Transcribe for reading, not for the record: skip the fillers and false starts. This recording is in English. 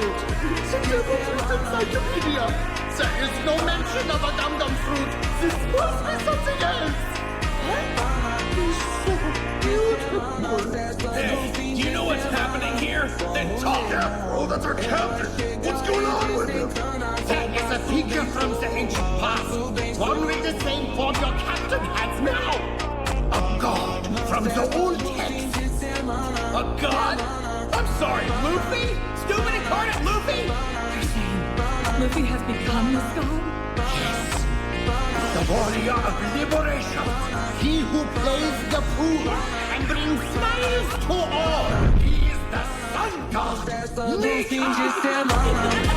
fruit. It's a different encyclopedia. There is no mention of a dum-dum fruit. This must be something else. He's so beautiful. Hey, do you know what's happening here? Then talk! Oh, that's our captain! What's going on with him? That is a figure from the ancient past. One with the same form your captain has now. A god from the old text. A god? I'm sorry, Luffy? Stupid incarnate Luffy? You're saying Luffy has become this god? Yes. The warrior of liberation. He who plays the fool and brings smiles to all. He is the sun god. Luffy just